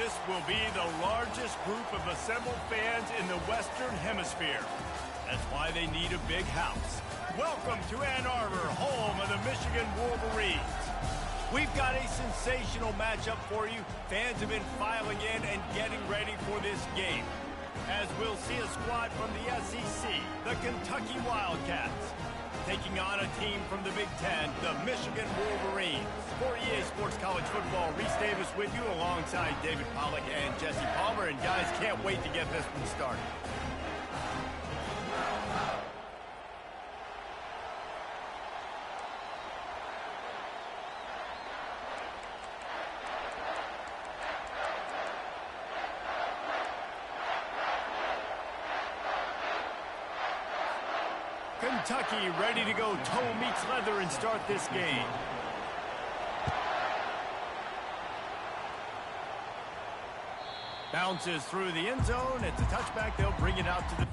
This will be the largest group of assembled fans in the Western Hemisphere. That's why they need a big house. Welcome to Ann Arbor, home of the Michigan Wolverines. We've got a sensational matchup for you. Fans have been filing in and getting ready for this game, as we'll see a squad from the SEC, the Kentucky Wildcats, taking on a team from the Big Ten, the Michigan Wolverines. For EA Sports College Football, Reese Davis with you alongside David Pollack and Jesse Palmer. And guys, can't wait to get this one started. Kentucky ready to go toe meets leather and start this game. Bounces through the end zone. It's a touchback. They'll bring it out to the...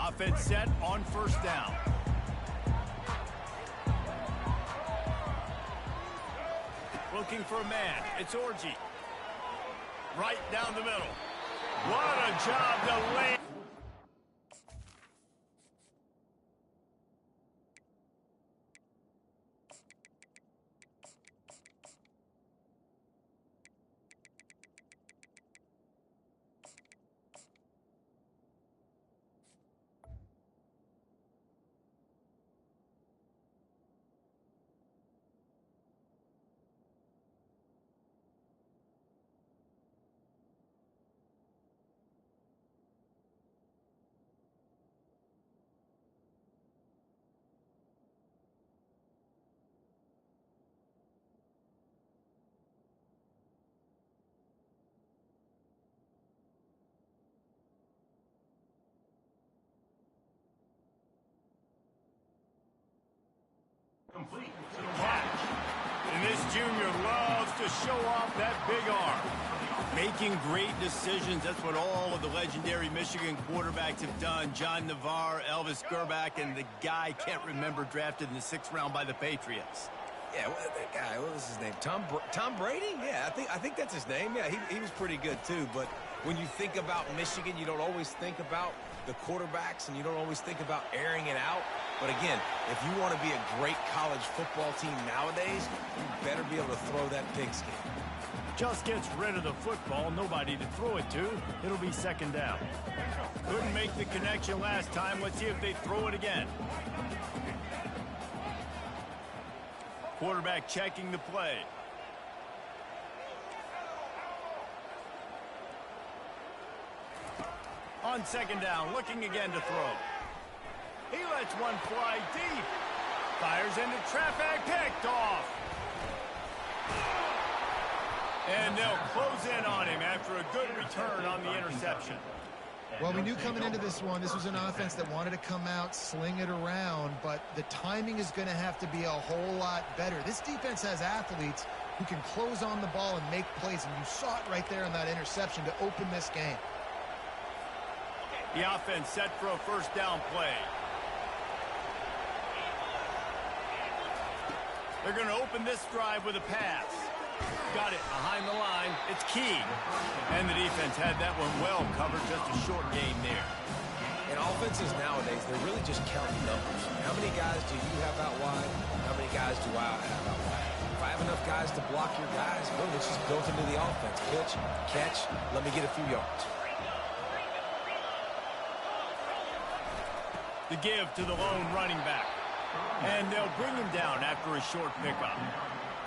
Offense set on first down. Looking for a man. It's Orji. Right down the middle. What a job to land. Complete. Catch. And this junior loves to show off that big arm. Making great decisions. That's what all of the legendary Michigan quarterbacks have done. John Navarre, Elvis Gerbach, and the guy can't remember drafted in the 6th round by the Patriots. Yeah, that guy, what was his name? Tom Brady? Yeah, I think that's his name. Yeah, he was pretty good too. But when you think about Michigan, you don't always think about the quarterbacks, and you don't always think about airing it out. But again, if you want to be a great college football team nowadays, you better be able to throw that pigskin. Just gets rid of the football, nobody to throw it to. It'll be second down. Couldn't make the connection last time. Let's see if they throw it again. Quarterback checking the play. On second down, looking again to throw. He lets one fly deep. Fires into traffic, picked off. And they'll close in on him after a good return on the interception. Well, we knew coming into this one, this was an offense that wanted to come out, sling it around, but the timing is going to have to be a whole lot better. This defense has athletes who can close on the ball and make plays, and you saw it right there in that interception to open this game. The offense set for a first down play. They're going to open this drive with a pass. Got it behind the line. It's key. And the defense had that one well covered. Just a short game there. In offenses nowadays, they're really just counting numbers. How many guys do you have out wide? How many guys do I have out wide? If I have enough guys to block your guys, boom, it's just built into the offense. Pitch, catch, let me get a few yards. The give to the lone running back. And they'll bring him down after a short pickup.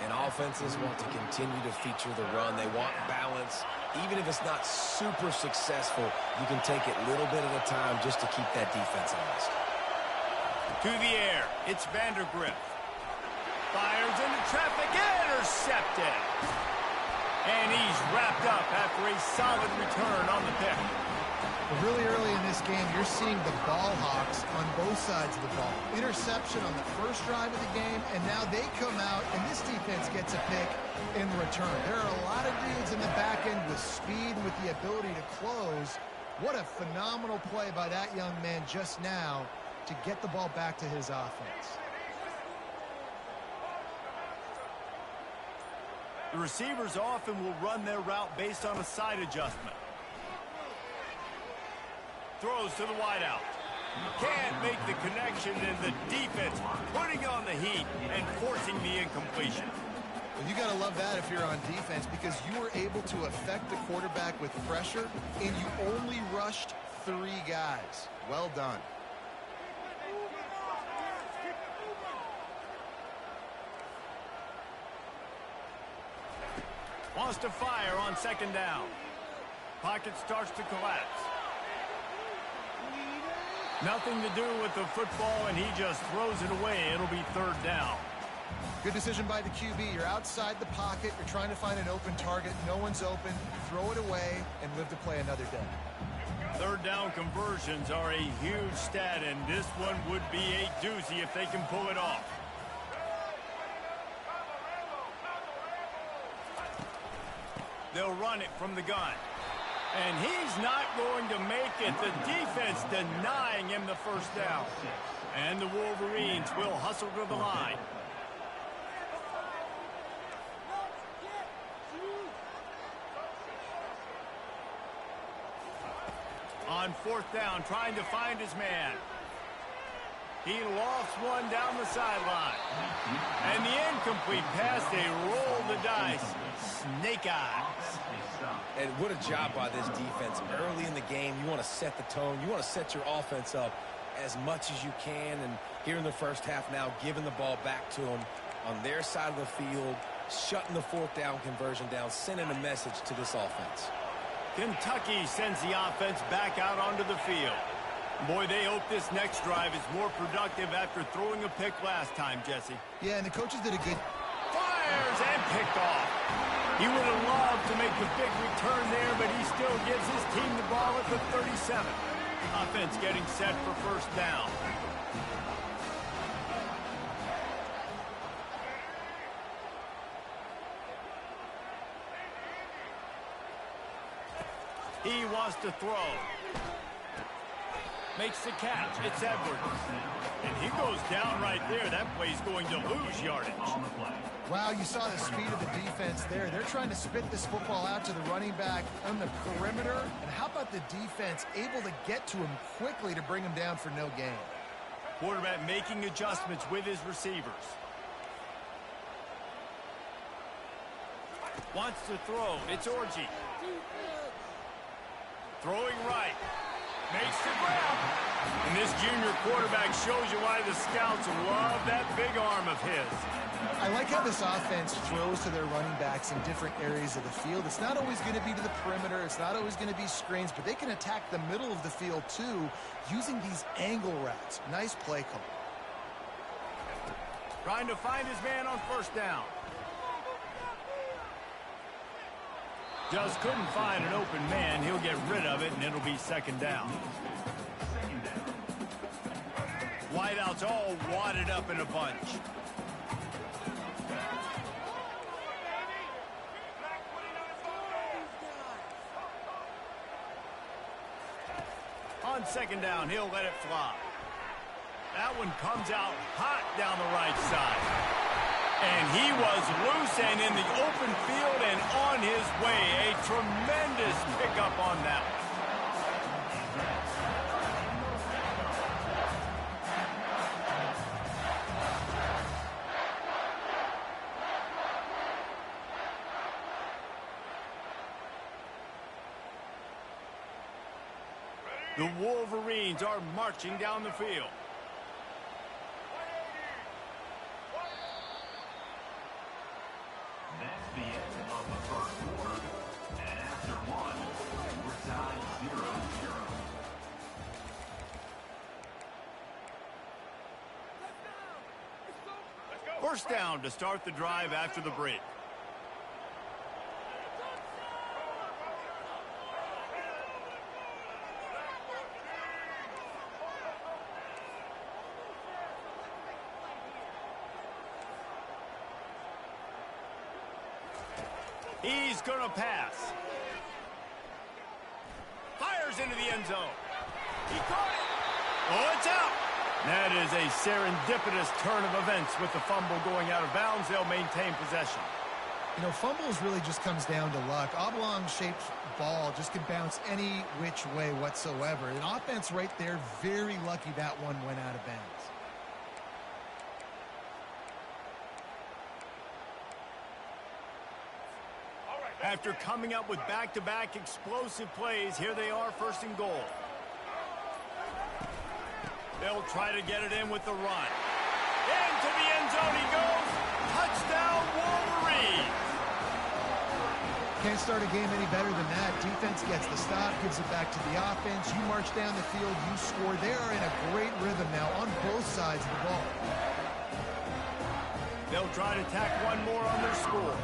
And offenses want to continue to feature the run. They want balance. Even if it's not super successful, you can take it little bit at a time just to keep that defense honest. To the air, it's Vandergrift. Fires into traffic, intercepted. And he's wrapped up after a solid return on the pick. Really early in this game, you're seeing the ball hawks on both sides of the ball. Interception on the first drive of the game, and now they come out, and this defense gets a pick in return. There are a lot of dudes in the back end with speed and with the ability to close. What a phenomenal play by that young man just now to get the ball back to his offense. The receivers often will run their route based on a side adjustment. Throws to the wideout. Can't make the connection, and the defense putting on the heat and forcing the incompletion. Well, you got to love that if you're on defense, because you were able to affect the quarterback with pressure, and you only rushed 3 guys. Well done. Wants to fire on second down. Pocket starts to collapse. Nothing to do with the football, and he just throws it away. It'll be third down. Good decision by the QB. You're outside the pocket. You're trying to find an open target. No one's open. Throw it away and live to play another day. Third down conversions are a huge stat, and this one would be a doozy if they can pull it off. They'll run it from the gun. And he's not going to make it. The defense denying him the first down. And the Wolverines will hustle to the line. On fourth down, trying to find his man. He lofts one down the sideline. And the incomplete pass, they roll the dice. Snake eyes. And what a job by this defense. Early in the game, you want to set the tone. You want to set your offense up as much as you can. And here in the first half now, giving the ball back to them on their side of the field, shutting the fourth down conversion down, sending a message to this offense. Kentucky sends the offense back out onto the field. Boy, they hope this next drive is more productive after throwing a pick last time, Jesse. Yeah, and the coaches did a good... Fires and picked off. He would have loved to make the big return there, but he still gives his team the ball at the 37. Offense getting set for first down. He wants to throw. Makes the catch. It's Edwards. And he goes down right there. That play's going to lose yardage. Wow, you saw the speed of the defense there. They're trying to spit this football out to the running back on the perimeter. And how about the defense able to get to him quickly to bring him down for no gain? Quarterback making adjustments with his receivers. Wants to throw. It's Orji. Throwing right. Makes the grab. And this junior quarterback shows you why the scouts love that big arm of his. I like how this offense throws to their running backs in different areas of the field. It's not always going to be to the perimeter. It's not always going to be screens, but they can attack the middle of the field too using these angle routes. Nice play call. Trying to find his man on first down. Just couldn't find an open man. He'll get rid of it, and it'll be second down. Wideouts all wadded up in a bunch. On second down, he'll let it fly. That one comes out hot down the right side. And he was loose and in the open field and on his way. A tremendous pickup on that one. The Wolverines are marching down the field. That's the end of the first quarter. And after one, we're tied 0-0. First down to start the drive after the break. He's going to pass. Fires into the end zone. He caught it. Oh, it's out. That is a serendipitous turn of events with the fumble going out of bounds. They'll maintain possession. You know, fumbles really just comes down to luck. Oblong-shaped ball just can bounce any which way whatsoever. An offense right there, very lucky that one went out of bounds. After coming up with back-to-back explosive plays, here they are first and goal. They'll try to get it in with the run. Into the end zone he goes. Touchdown, Wolverines. Can't start a game any better than that. Defense gets the stop, gives it back to the offense. You march down the field, you score. They are in a great rhythm now on both sides of the ball. They'll try to tack one more on their score.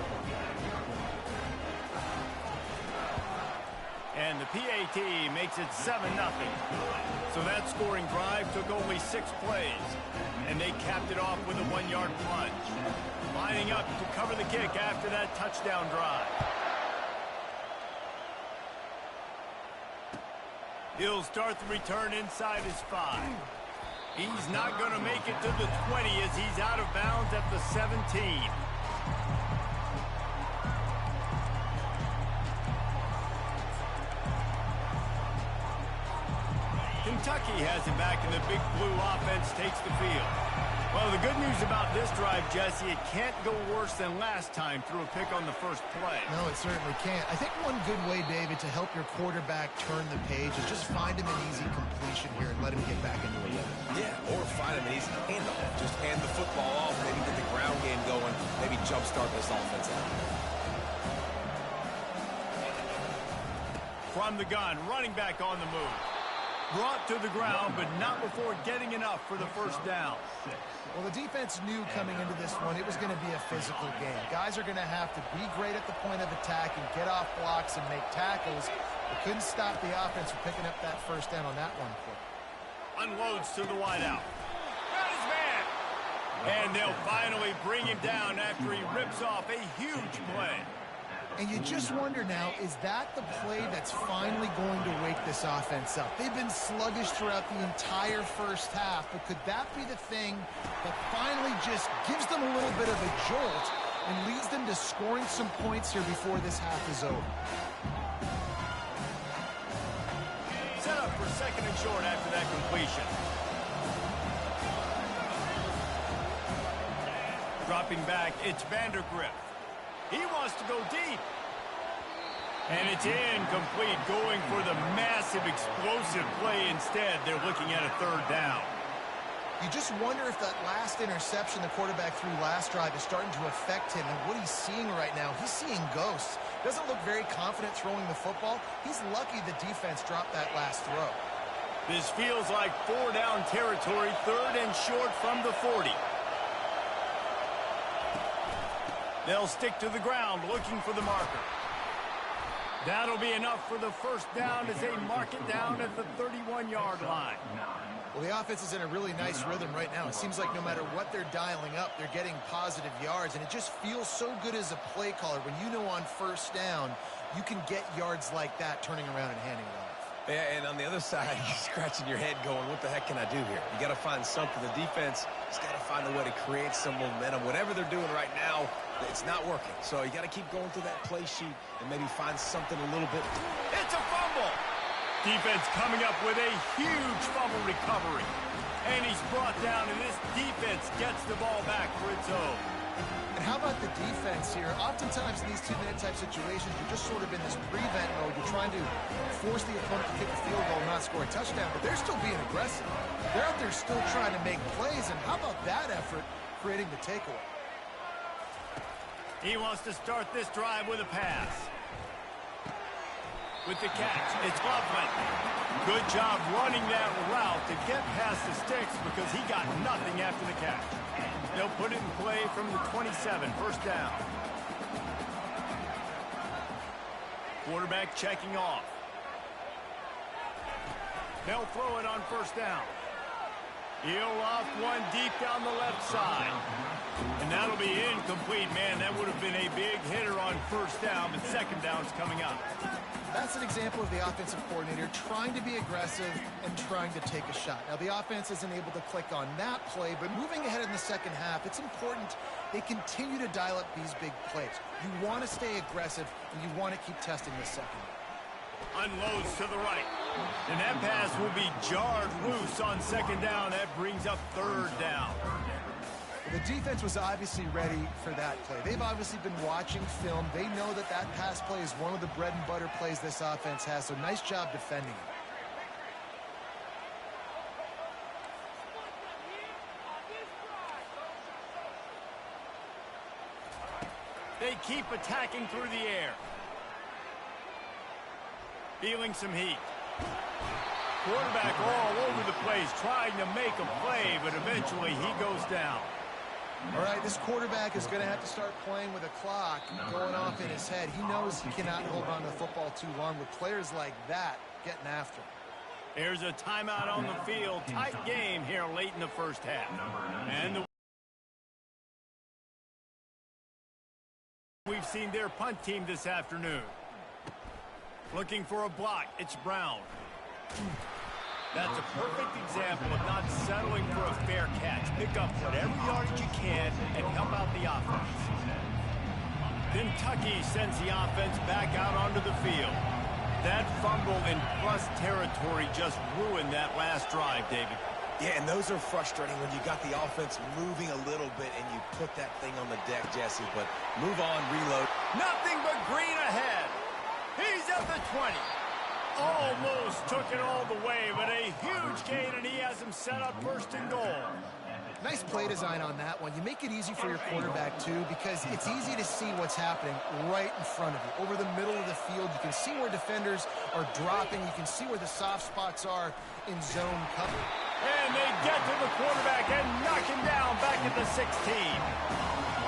And the PAT makes it 7-0. So that scoring drive took only 6 plays. And they capped it off with a 1-yard plunge. Lining up to cover the kick after that touchdown drive. He'll start the return inside his 5. He's not going to make it to the 20 as he's out of bounds at the 17. Kentucky has it back, and the Big Blue offense takes the field. Well, the good news about this drive, Jesse, it can't go worse than last time through a pick on the first play. No, it certainly can't. I think one good way, David, to help your quarterback turn the page is just find him an easy completion here and let him get back into a rhythm. Yeah, or find him an easy handoff. Just hand the football off, maybe get the ground game going, maybe jumpstart this offense out. From the gun, running back on the move. Brought to the ground, but not before getting enough for the first down. Well, the defense knew coming into this one it was going to be a physical game. Guys are going to have to be great at the point of attack and get off blocks and make tackles. They couldn't stop the offense from picking up that first down on that one play. Unloads to the wideout. Got his man. And they'll finally bring him down after he rips off a huge play. And you just wonder now, is that the play that's finally going to wake this offense up? They've been sluggish throughout the entire first half, but could that be the thing that finally just gives them a little bit of a jolt and leads them to scoring some points here before this half is over? Set up for second and short after that completion. Dropping back, it's Vandergrift. He wants to go deep. And it's incomplete, going for the massive explosive play instead. They're looking at a third down. You just wonder if that last interception the quarterback threw last drive is starting to affect him and what he's seeing right now. He's seeing ghosts. Doesn't look very confident throwing the football. He's lucky the defense dropped that last throw. This feels like 4-down territory, third and short from the 40. They'll stick to the ground looking for the marker. That'll be enough for the first down as they mark it down at the 31-yard line. Well, the offense is in a really nice rhythm right now. It seems like no matter what they're dialing up, they're getting positive yards, and it just feels so good as a play caller when you know on first down you can get yards like that turning around and handing it off. Yeah, and on the other side, you're scratching your head going, what the heck can I do here? You got to find something. The defense has got to find a way to create some momentum. Whatever they're doing right now, it's not working. So you got to keep going through that play sheet and maybe find something a little bit. It's a fumble. Defense coming up with a huge fumble recovery. And he's brought down, and this defense gets the ball back for its own. And how about the defense here? Oftentimes in these two-minute type situations, you're just sort of in this prevent mode. You're trying to force the opponent to kick a field goal and not score a touchdown, but they're still being aggressive. They're out there still trying to make plays, and how about that effort creating the takeaway? He wants to start this drive with a pass. With the catch, it's Buffett. Good job running that route to get past the sticks because he got nothing after the catch. They'll put it in play from the 27, first down. Quarterback checking off. They'll throw it on first down. He'll loft one deep down the left side. And that'll be incomplete, man. That would have been a big hitter on first down, but second down's coming up. That's an example of the offensive coordinator trying to be aggressive and trying to take a shot. Now, the offense isn't able to click on that play, but moving ahead in the second half, it's important they continue to dial up these big plays. You want to stay aggressive, and you want to keep testing the second. Unloads to the right. And that pass will be jarred loose on second down. That brings up third down. The defense was obviously ready for that play. They've obviously been watching film. They know that that pass play is one of the bread and butter plays this offense has, so nice job defending it. They keep attacking through the air. Feeling some heat. Quarterback all over the place trying to make a play, but eventually he goes down. All right, this quarterback is going to have to start playing with a clock going off in his head. He knows he cannot hold on to the football too long with players like that getting after him. There's a timeout on the field. Tight game here late in the first half. And we've seen their punt team this afternoon. Looking for a block. It's Brown. That's a perfect example of not settling for a fair catch. Pick up whatever yardage you can and help out the offense. Kentucky sends the offense back out onto the field. That fumble in plus territory just ruined that last drive, David. Yeah, and those are frustrating when you got the offense moving a little bit and you put that thing on the deck, Jesse. But move on, reload. Nothing but green ahead. He's at the 20. Almost took it all the way, but a huge gain, and he has him set up first and goal. Nice play design on that one. You make it easy for your quarterback, too, because it's easy to see what's happening right in front of you. Over the middle of the field, you can see where defenders are dropping. You can see where the soft spots are in zone cover. And they get to the quarterback and knock him down back at the 16.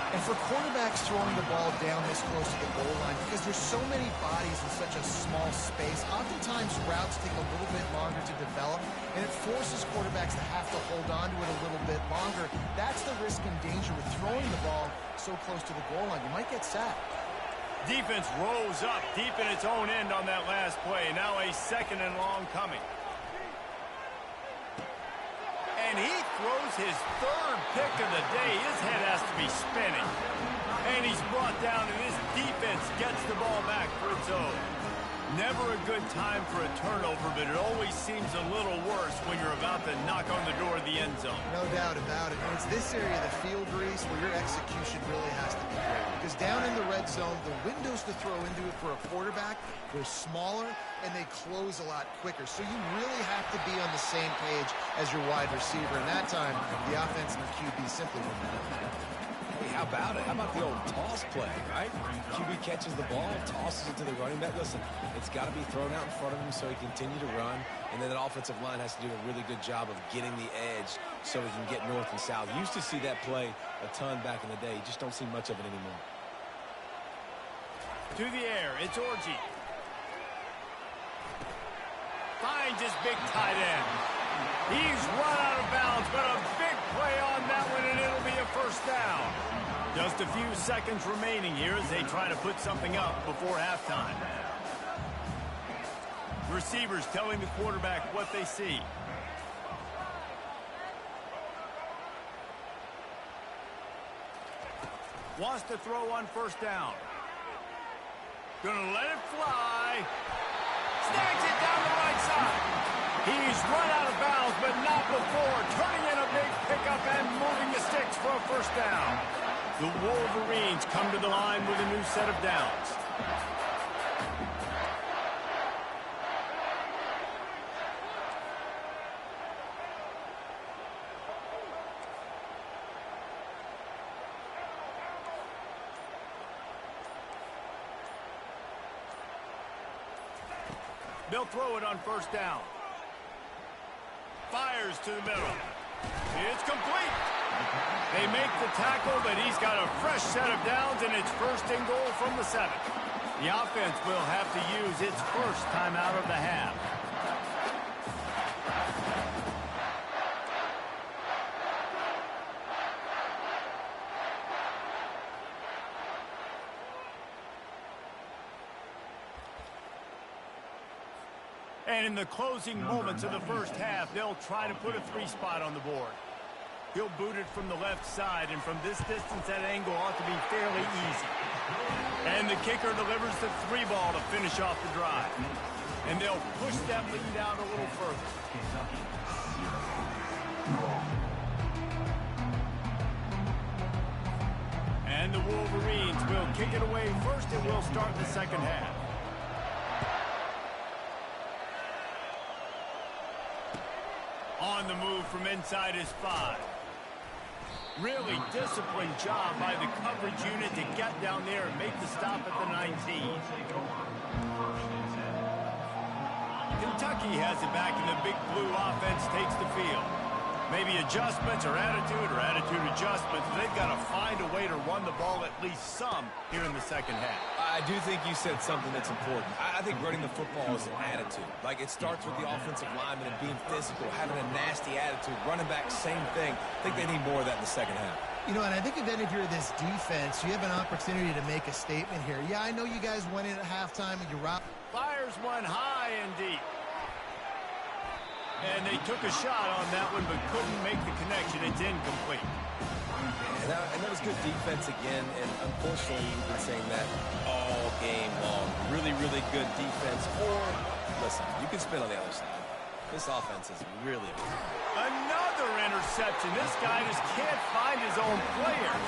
And for quarterbacks throwing the ball down this close to the goal line, because there's so many bodies in such a small space, oftentimes routes take a little bit longer to develop, and it forces quarterbacks to have to hold on to it a little bit longer. That's the risk and danger with throwing the ball so close to the goal line. You might get sacked. Defense rose up deep in its own end on that last play. Now a second and long coming. And he throws his third pick of the day. His head has to be spinning. And he's brought down, and this defense gets the ball back for its own. Never a good time for a turnover, but it always seems a little worse when you're about to knock on the door of the end zone. No doubt about it. And it's this area of the field, Reese, where your execution really has to be great. Because down in the red zone, the windows to throw into it for a quarterback, they're smaller, and they close a lot quicker. So you really have to be on the same page as your wide receiver. And that time, the offense and the QB simply wouldn't have. Hey, how about it? How about the old toss play, right? QB catches the ball, tosses it to the running back. Listen, it's got to be thrown out in front of him so he can continue to run. And then the offensive line has to do a really good job of getting the edge so he can get north and south. Used to see that play a ton back in the day. You just don't see much of it anymore. To the air, it's Orji. Finds his big tight end. He's run out of bounds, but a big play on that one, and it'll be a first down. Just a few seconds remaining here as they try to put something up before halftime. Receivers telling the quarterback what they see. Wants to throw on first down. Gonna let it fly. Snags it down the right side. He's run out of bounds, but not before. Turning in a big pickup and moving the sticks for a first down. The Wolverines come to the line with a new set of downs. They'll throw it on first down. Fires to the middle. It's complete. They make the tackle, but he's got a fresh set of downs, and it's first and goal from the 7. The offense will have to use its first timeout of the half. And in the closing moments of the first half, they'll try to put a 3 spot on the board. He'll boot it from the left side, and from this distance, that angle ought to be fairly easy. And the kicker delivers the 3 ball to finish off the drive. And they'll push that lead down a little further. And the Wolverines will kick it away first, and we'll start the second half. On the move from inside his 5. Really disciplined job by the coverage unit to get down there and make the stop at the 19. Kentucky has it back, and the Big Blue offense takes the field. Maybe adjustments or attitude adjustments. They've got to find a way to run the ball at least some here in the second half. I do think you said something that's important. I think running the football is an attitude. Like, it starts with the offensive lineman and being physical, having a nasty attitude. Running back, same thing. I think they need more of that in the second half. You know, and I think then if you're this defense, you have an opportunity to make a statement here. Yeah, I know you guys went in at halftime and you robbed. Fires one high and deep. And they took a shot on that one, but couldn't make the connection. It's incomplete. And that was good defense again, and unfortunately, we've been saying that all game long. Really, really good defense. Or, listen, you can spin on the other side. This offense is really good. Another interception. This guy just can't find his own players.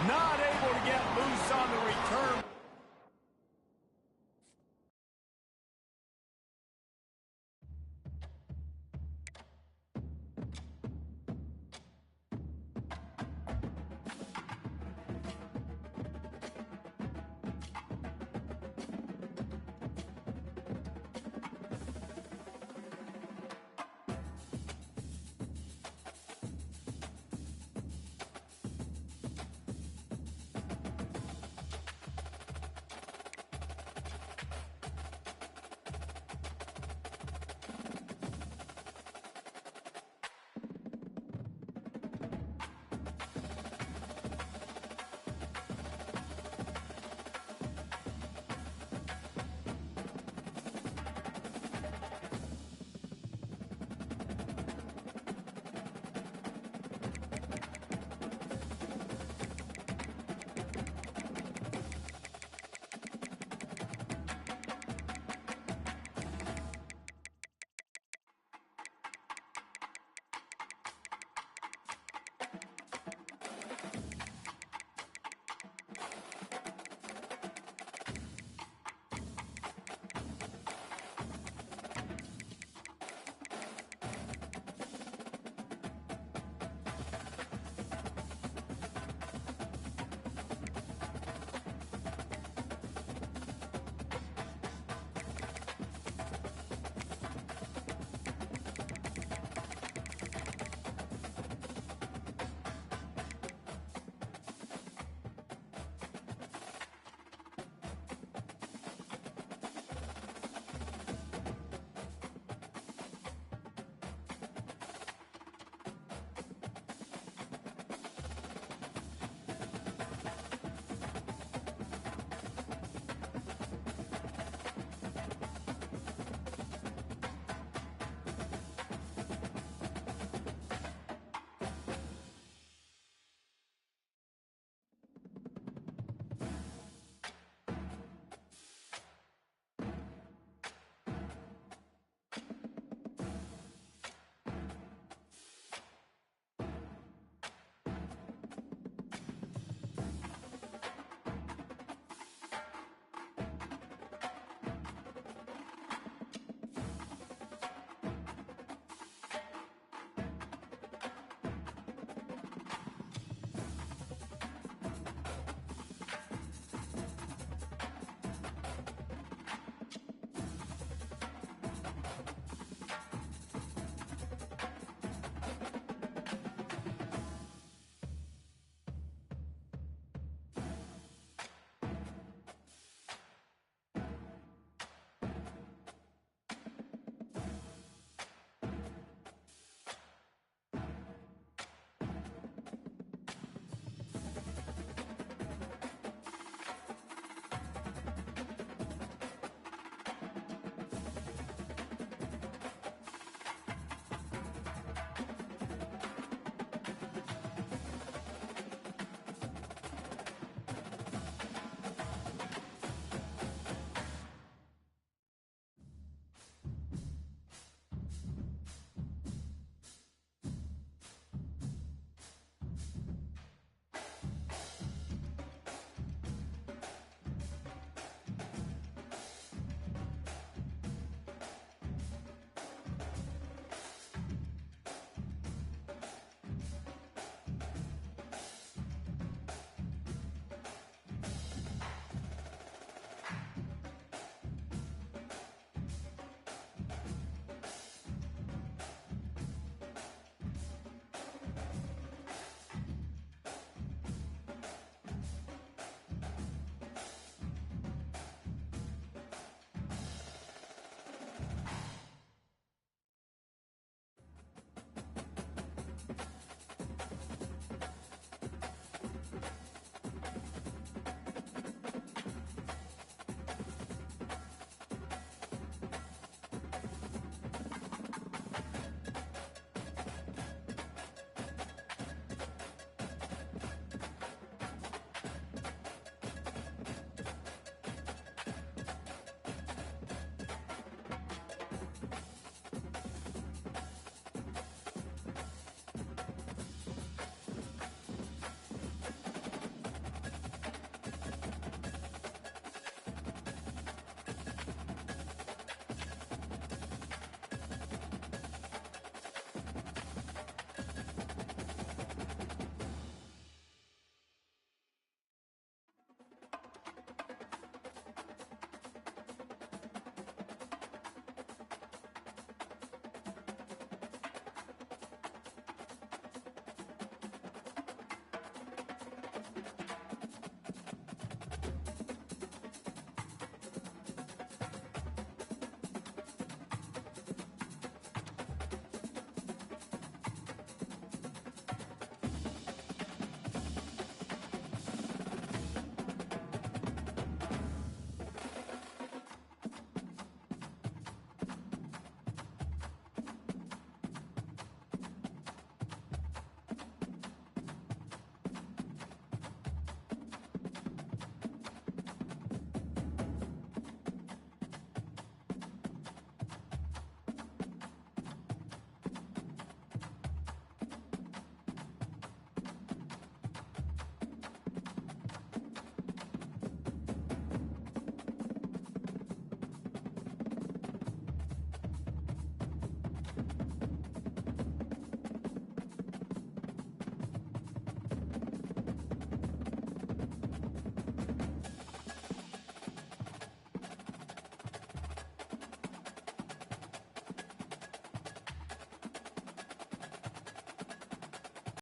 Not able to get loose on the